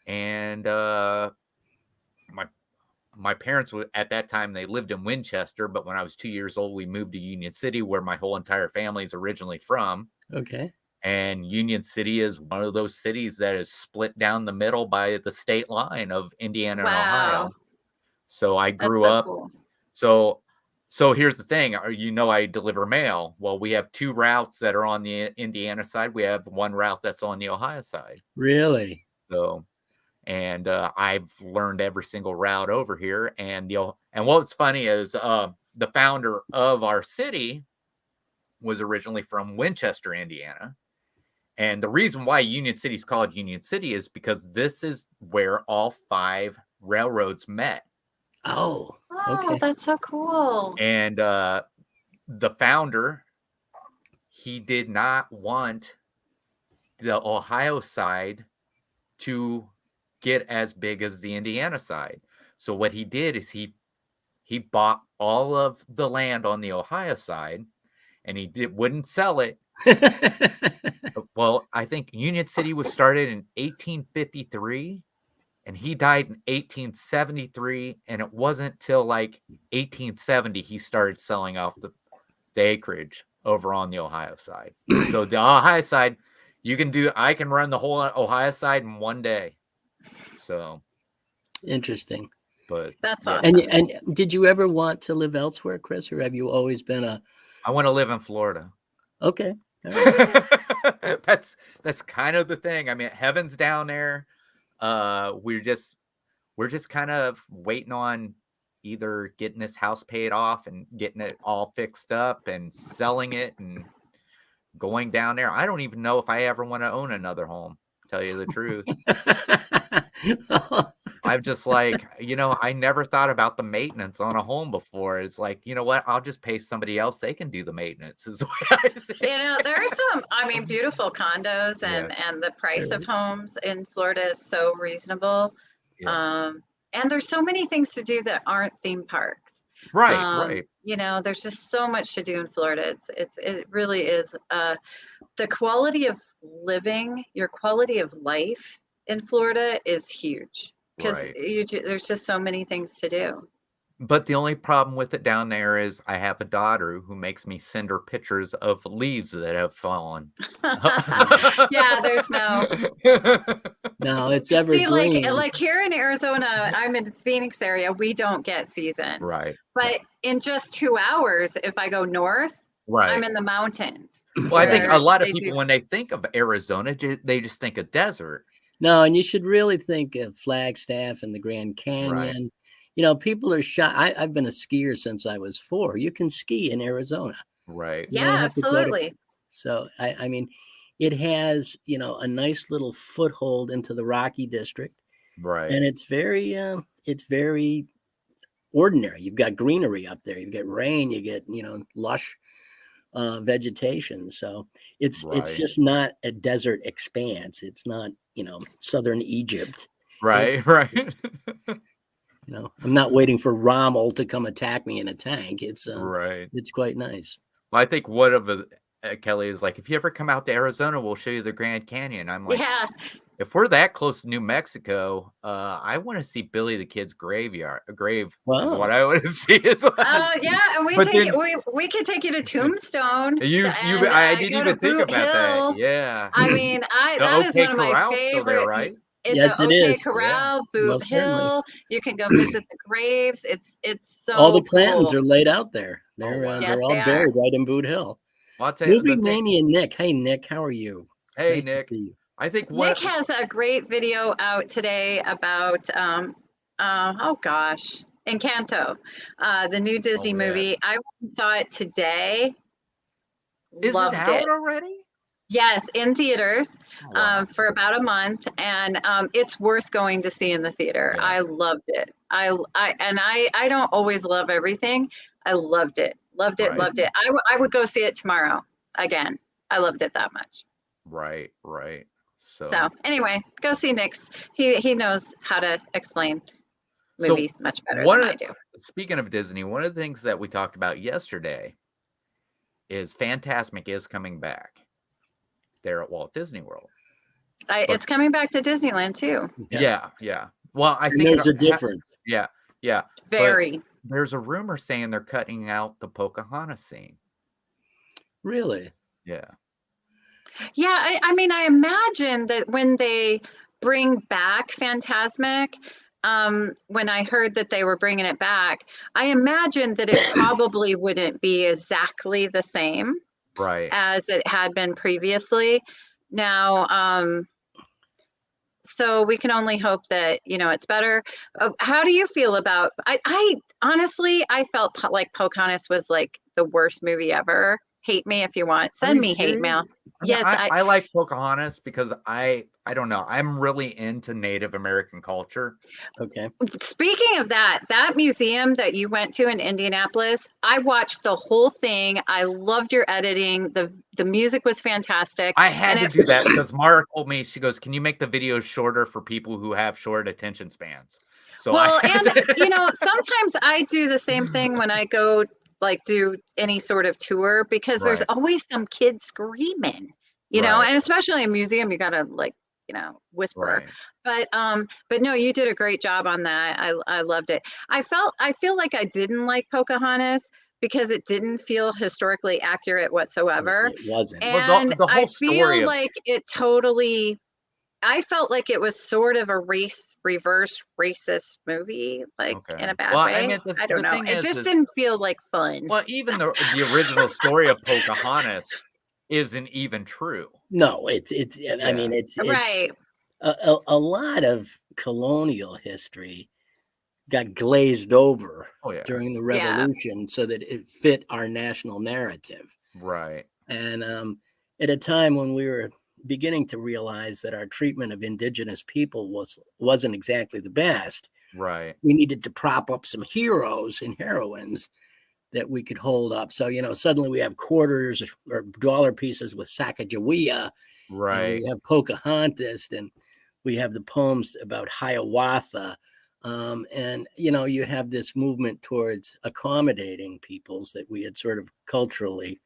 and my parents were, at that time, they lived in Winchester. But when I was 2 years old, we moved to Union City, where my whole entire family is originally from. Okay. And Union City is one of those cities that is split down the middle by the state line of Indiana and Ohio. So I grew up. Cool. So here's the thing. I deliver mail. Well, we have two routes that are on the Indiana side. We have one route that's on the Ohio side. Really? So, And I've learned every single route over here. And what's funny is the founder of our city was originally from Winchester, Indiana. And the reason why Union City is called Union City is because this is where all 5 railroads met. Oh, okay. That's so cool. And the founder, he did not want the Ohio side to get as big as the Indiana side. So what he did is he bought all of the land on the Ohio side, and wouldn't sell it. Well, I think Union City was started in 1853, and he died in 1873, and it wasn't till like 1870 he started selling off the acreage over on the Ohio side. So the Ohio side, I can run the whole Ohio side in one day. So interesting. But that's awesome. And did you ever want to live elsewhere, Chris, or have you always been I want to live in Florida. Okay. All right. That's kind of the thing. I mean, heaven's down there. We're just kind of waiting on either getting this house paid off and getting it all fixed up and selling it and going down there. I don't even know if I ever want to own another home, to tell you the truth. I'm just like, I never thought about the maintenance on a home before. It's like, you know what? I'll just pay somebody else. They can do the maintenance. Is what I say. There are some, beautiful condos and the price of homes in Florida is so reasonable. Yeah. And there's so many things to do that aren't theme parks. Right. There's just so much to do in Florida. It really is the quality of living, your quality of life in Florida is huge because there's just so many things to do. But the only problem with it down there is I have a daughter who makes me send her pictures of leaves that have fallen. Yeah, there's no, it's evergreen. See, like here in Arizona, I'm in Phoenix area, we don't get seasons. Right. But in just 2 hours, if I go north, I'm in the mountains. Well, I think a lot of people, when they think of Arizona, they just think of desert. No, and you should really think of Flagstaff and the Grand Canyon. Right. People are shy. I've been a skier since I was 4. You can ski in Arizona. Right. Yeah, absolutely. So, I mean, it has, a nice little foothold into the Rocky District. Right. And it's very ordinary. You've got greenery up there. You get rain. You get, lush vegetation. So it's just not a desert expanse. It's not, southern Egypt. Right. I'm not waiting for Rommel to come attack me in a tank. It's right. It's quite nice. Well, I think one of the Kelly is like, if you ever come out to Arizona, we'll show you the Grand Canyon. I'm like, yeah. If we're that close to New Mexico, I want to see Billy the Kid's grave is what I want to see. Oh yeah, and we could take you to Tombstone. I didn't even think about that. Yeah. I mean, that is one of my favorite. Still there, right? Yes, it is. Corral, Boot Hill. You can go visit the graves. It's so all the Clantons are laid out there. They're all buried right in Boot Hill. Well, I'll tell you, Movie Mania Nick. Hey Nick, how are you? Hey nice Nick. I think Nick has a great video out today about Encanto, the new Disney movie. I saw it today. Loved it out already? Yes, in theaters for about a month, and it's worth going to see in the theater. Yeah. I loved it. I don't always love everything. I loved it. Loved it. I would go see it tomorrow again. I loved it that much. Right. So anyway, go see Nick's. He knows how to explain movies much better than I do. Speaking of Disney, one of the things that we talked about yesterday is Fantasmic is coming back there at Walt Disney World. It's coming back to Disneyland too. Yeah. Well, I think there's a difference. Yeah. Very. But there's a rumor saying they're cutting out the Pocahontas scene. Really? Yeah. Yeah, I mean, I imagine that when they bring back Fantasmic, when I heard that they were bringing it back, I imagine that it probably wouldn't be exactly the same as it had been previously. Now, So we can only hope that, it's better. How do you feel about, I honestly, I felt like Pocahontas was like the worst movie ever. Hate me if you want. Send me hate mail. I mean, I like Pocahontas because I don't know. I'm really into Native American culture. Okay. Speaking of that museum that you went to in Indianapolis, I watched the whole thing. I loved your editing. The music was fantastic. I had to do that because Mara told me, she goes, "Can you make the videos shorter for people who have short attention spans?" So sometimes I do the same thing when I go like do any sort of tour, because there's always some kid screaming, and especially in a museum, you gotta like, whisper. But no, you did a great job on that. I loved it. I feel like I didn't like Pocahontas because it didn't feel historically accurate whatsoever. It wasn't. And well, the whole I story feel like it totally, I felt like it was sort of a reverse racist movie, like in a bad way. I mean, I don't know. It just didn't feel like fun. Well, even the original story of Pocahontas isn't even true. No, it's I mean, it's right. A lot of colonial history got glazed over during the revolution so that it fit our national narrative. Right. And at a time when we were beginning to realize that our treatment of indigenous people wasn't exactly the best. Right. We needed to prop up some heroes and heroines that we could hold up. So, suddenly we have quarters or dollar pieces with Sacagawea. Right. And we have Pocahontas, and we have the poems about Hiawatha. And, you have this movement towards accommodating peoples that we had sort of culturally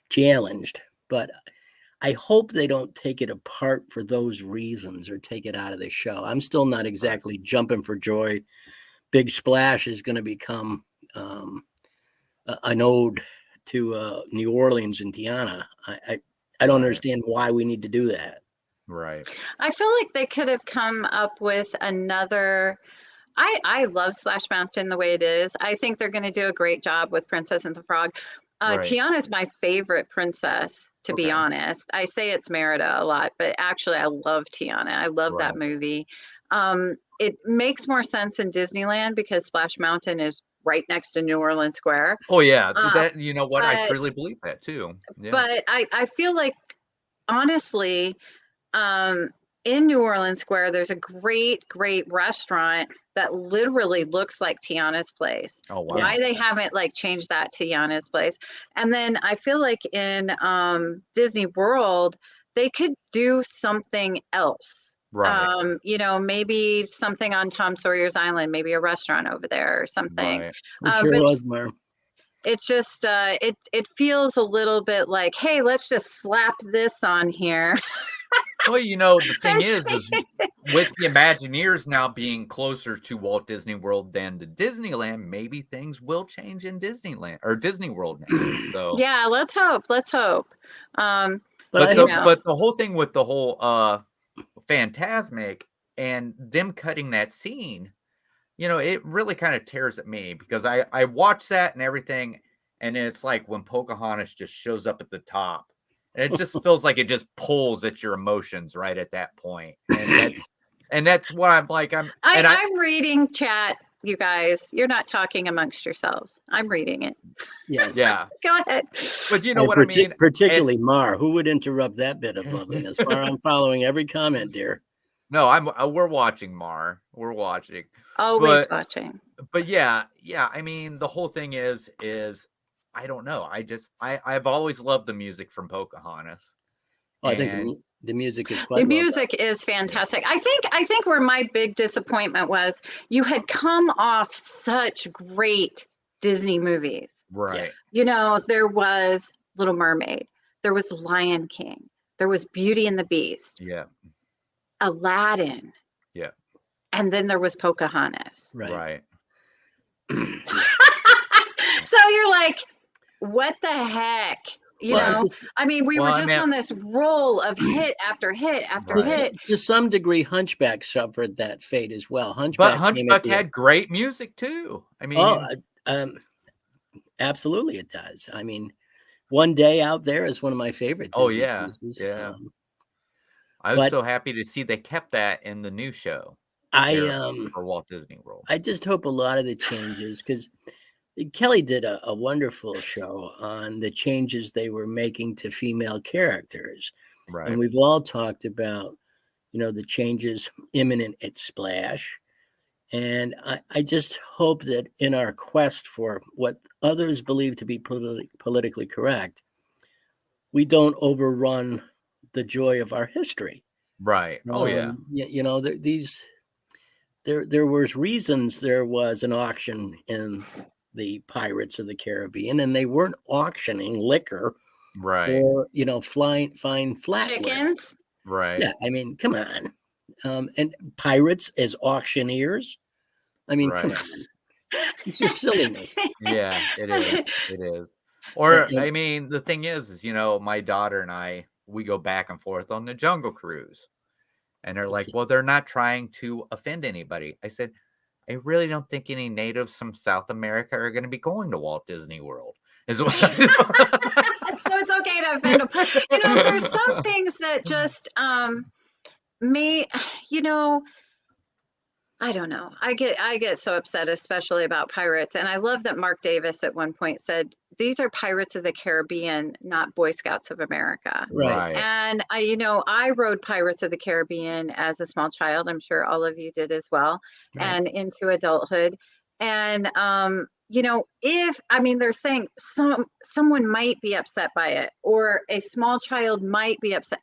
challenged. But I hope they don't take it apart for those reasons or take it out of the show. I'm still not exactly jumping for joy. Big Splash is going to become an ode to New Orleans and Tiana. I don't understand why we need to do that. Right. I feel like they could have come up with another. I love Splash Mountain the way it is. I think they're going to do a great job with Princess and the Frog. Tiana is my favorite princess, to be honest. I say it's Merida a lot, but actually I love Tiana. I love that movie. It makes more sense in Disneyland because Splash Mountain is right next to New Orleans Square. Oh yeah, that I truly believe that too. Yeah. But I feel like, honestly, in New Orleans Square, there's a great restaurant that literally looks like Tiana's place. Oh, wow. Why they haven't like changed that to Tiana's place. And then I feel like in Disney World, they could do something else. Right. Maybe something on Tom Sawyer's Island, maybe a restaurant over there or something. Right. It sure was, Mar. It's just it feels a little bit like, hey, let's just slap this on here. Well, the thing is with the Imagineers now being closer to Walt Disney World than to Disneyland, maybe things will change in Disneyland or Disney World now. So yeah, let's hope. But the whole thing with the whole Phantasmic and them cutting that scene, it really kind of tears at me because I watch that and everything, and it's like when Pocahontas just shows up at the top. And it just feels like it just pulls at your emotions right at that point. And that's what I'm like. I'm reading chat, you guys. You're not talking amongst yourselves. I'm reading it. Yes. Yeah. Go ahead. But you know what I mean? Particularly Mar. Who would interrupt that bit of loveliness? Mar, I'm following every comment, dear. No, we're watching, Mar. We're watching. Always watching. But yeah. I mean, the whole thing is I don't know. I've always loved the music from Pocahontas. Oh, I think the music is quite the music is fantastic. I think where my big disappointment was, you had come off such great Disney movies. Right. There was Little Mermaid, there was Lion King, there was Beauty and the Beast. Yeah. Aladdin. Yeah. And then there was Pocahontas. Right. So you're like, what the heck? We were just on this roll of hit after hit after hit. To some degree, Hunchback suffered that fate as well. Hunchback had great music too. I mean, absolutely it does. I mean, One Day Out There is one of my favorite Disney pieces. Yeah. I was But so happy to see they kept that in the new show for Walt Disney World. I just hope a lot of the changes, because Kelly did a wonderful show on the changes they were making to female characters. Right. And we've all talked about, the changes imminent at Splash. And I just hope that in our quest for what others believe to be politically correct, we don't overrun the joy of our history. Right. Oh, yeah. There was reasons there was an auction in the Pirates of the Caribbean, and they weren't auctioning liquor, right, or fine flat chickens. Right. Yeah, I mean, come on. And pirates as auctioneers. I mean, come on. It's just silliness. Yeah, it is. It is. Or I mean, the thing is, my daughter and I, we go back and forth on the Jungle Cruise. And they're like, well, they're not trying to offend anybody. I said, I really don't think any natives from South America are going to be going to Walt Disney World. So it's okay to offend them. There's some things that just I don't know. I get so upset, especially about pirates. And I love that Mark Davis at one point said, these are Pirates of the Caribbean, not Boy Scouts of America. Right. And I rode Pirates of the Caribbean as a small child. I'm sure all of you did as well. Right. And into adulthood. And, they're saying someone might be upset by it, or a small child might be upset.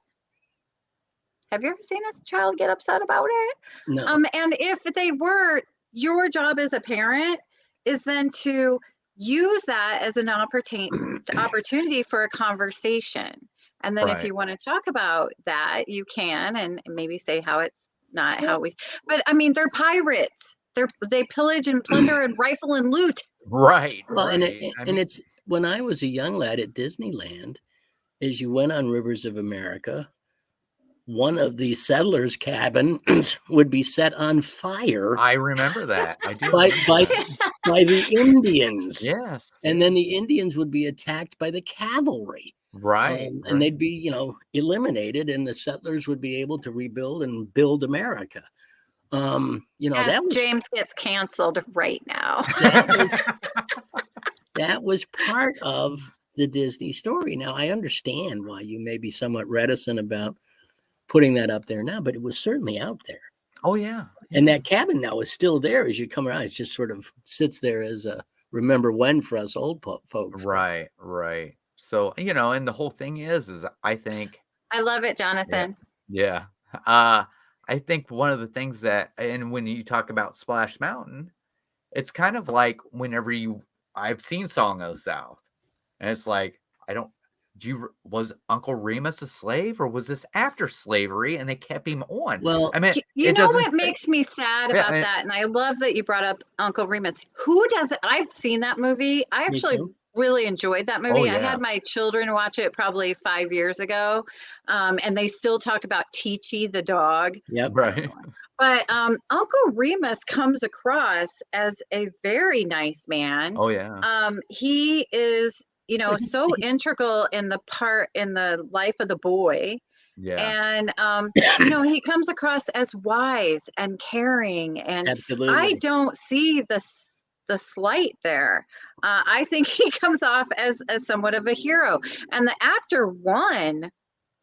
Have you ever seen a child get upset about it? No. And if they were, your job as a parent is then to use that as an opportunity for a conversation. And then if you want to talk about that, you can, and maybe say how it's not how we, but I mean, they're pirates. They pillage and plunder and rifle and loot. Right. Well, and it's when I was a young lad at Disneyland, as you went on Rivers of America, one of the settlers' cabins would be set on fire. I remember that. I do. By the Indians. Yes. And then the Indians would be attacked by the cavalry. Right. And they'd be, eliminated, and the settlers would be able to rebuild and build America. James gets canceled right now. That was part of the Disney story. Now, I understand why you may be somewhat reticent about putting that up there now, but it was certainly out there. Oh, yeah. And that cabin now is still there as you come around. It just sort of sits there as a remember when for us old folks. Right. So, and the whole thing is I think. I love it, Jonathan. Yeah. I think one of the things and when you talk about Splash Mountain, it's kind of like whenever I've seen Song of the South, and it's like, was Uncle Remus a slave, or was this after slavery and they kept him on? Well, I mean, what makes me sad about that, and I love that you brought up Uncle Remus. Who does it? I've seen that movie. I actually really enjoyed that movie. I had my children watch it probably 5 years ago, and they still talk about Chi-Chi the dog. Yep. Right. But Uncle Remus comes across as a very nice man. Oh, yeah. He is, so integral in the life of the boy. Yeah. And, he comes across as wise and caring. And absolutely. I don't see the slight there. I think he comes off as somewhat of a hero. And the actor won,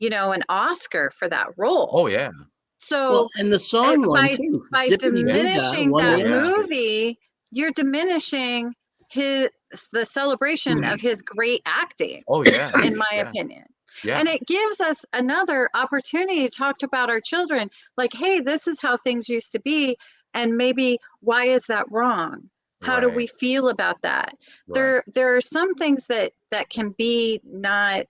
an Oscar for that role. Oh, yeah. So, and the song too. By diminishing that movie, you're diminishing the celebration of his great acting. Oh, yeah. In my opinion. Yeah. And it gives us another opportunity to talk about our children. Like, hey, this is how things used to be. And maybe why is that wrong? How do we feel about that? Right. There are some things that can be not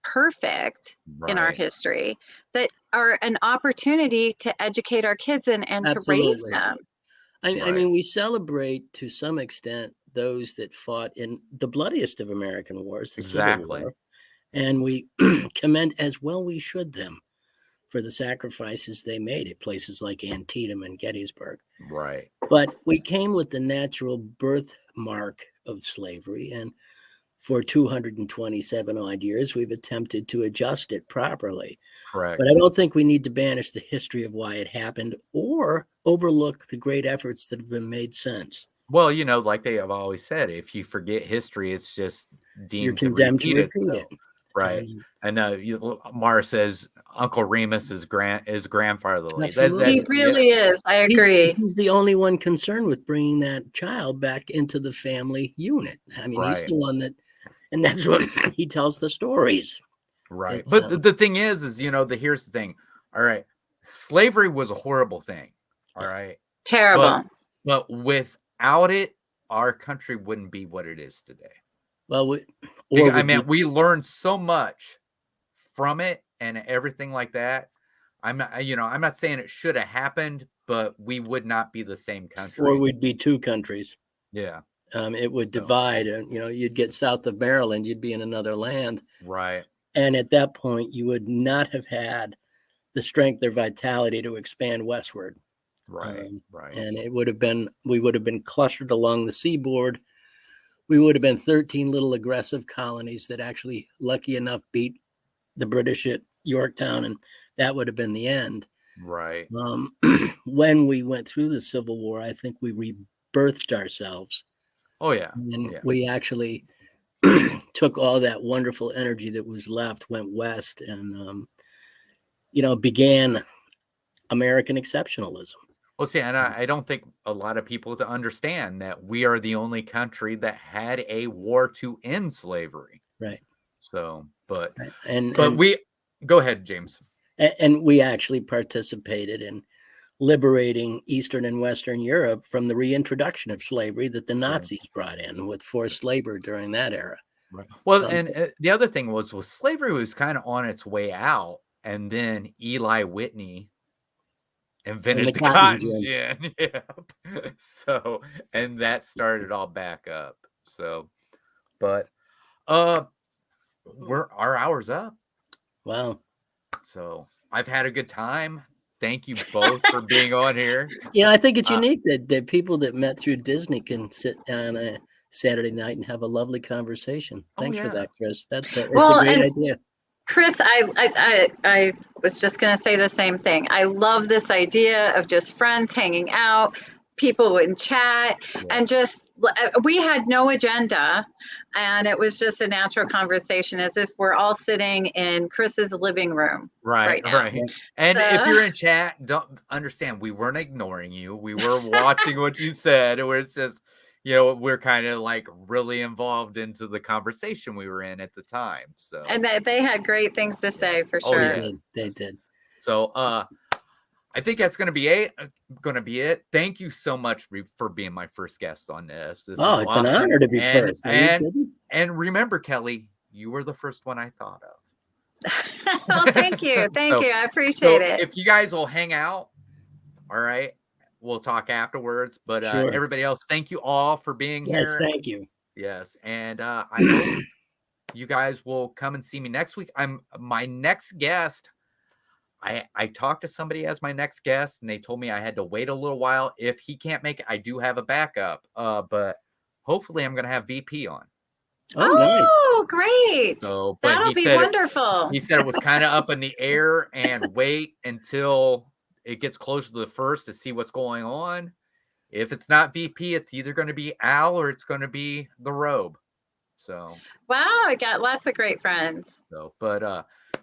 perfect in our history that are an opportunity to educate our kids and to raise them. I mean, we celebrate to some extent those that fought in the bloodiest of American wars, the Civil War, and we commend, as well we should, them for the sacrifices they made at places like Antietam and Gettysburg. Right. But we came with the natural birthmark of slavery, and for 227 odd years, we've attempted to adjust it properly. Correct. But I don't think we need to banish the history of why it happened or overlook the great efforts that have been made since. Well, like they have always said, if you forget history, it's just You're deemed condemned to repeat it. Right. And Mara says Uncle Remus is grandfatherly. He really is. I agree. He's the only one concerned with bringing that child back into the family unit. I mean, he's the one and that's what he tells the stories. Right. But the thing is, here's the thing. All right. Slavery was a horrible thing. All right. Terrible. But without it, our country wouldn't be what it is today. Well, we learned so much from it and everything like that. I'm not saying it should have happened, but we would not be the same country. Or we'd be two countries. Yeah. It would divide. You'd get south of Maryland, you'd be in another land. Right. And at that point, you would not have had the strength or vitality to expand westward. Right. Right. And we would have been clustered along the seaboard. We would have been 13 little aggressive colonies that actually, lucky enough, beat the British at Yorktown, and that would have been the end. Right. When we went through the Civil War, I think we rebirthed ourselves. Oh, yeah. And we actually took all that wonderful energy that was left, went west, and, began American exceptionalism. Well, see, and I don't think a lot of people to understand that we are the only country that had a war to end slavery. Right. So, but and we go ahead, James. And we actually participated in liberating Eastern and Western Europe from the reintroduction of slavery that the Nazis brought in with forced labor during that era. Right. Well, and the other thing was slavery was kind of on its way out, and then Eli Whitney invented the cotton gin. Yeah. So, and that started all back up. So, but our hour's up. Wow. So I've had a good time. Thank you both for being on here. I think it's unique that people that met through Disney can sit on a Saturday night and have a lovely conversation. Thanks for that, Chris. It's a great idea. Chris, I was just going to say the same thing. I love this idea of just friends hanging out. People would chat and we had no agenda, and it was just a natural conversation as if we're all sitting in Chris's living room right now. And if you're in chat, don't understand, we weren't ignoring you. We were watching what you said. It was just, we're kind of like really involved into the conversation we were in at the time. So, and they had great things to say for sure. They did. So, I think that's going to be it. Thank you so much for being my first guest on this. It's awesome. An honor to be first. And remember, Kelly, you were the first one I thought of. Oh, thank you. Thank you. I appreciate it. If you guys will hang out, all right, we'll talk afterwards. But everybody else, thank you all for being here. Yes, thank you. Yes. And I hope you guys will come and see me next week. My next guest. I talked to somebody as my next guest, and they told me I had to wait a little while. If he can't make it, I do have a backup. But hopefully I'm going to have VP on. Oh, nice. Oh, great. So, that'll be wonderful. He said it was kind of up in the air and wait until it gets closer to the first to see what's going on. If it's not VP, it's either going to be Al or it's going to be the Robe. So, wow, I got lots of great friends. So, but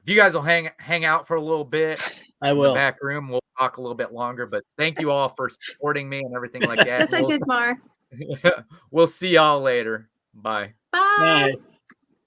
if you guys will hang out for a little bit, I will. In the back room, we'll talk a little bit longer. But thank you all for supporting me and everything like that. Yes, I did, Mar. We'll see y'all later. Bye. Bye. Bye.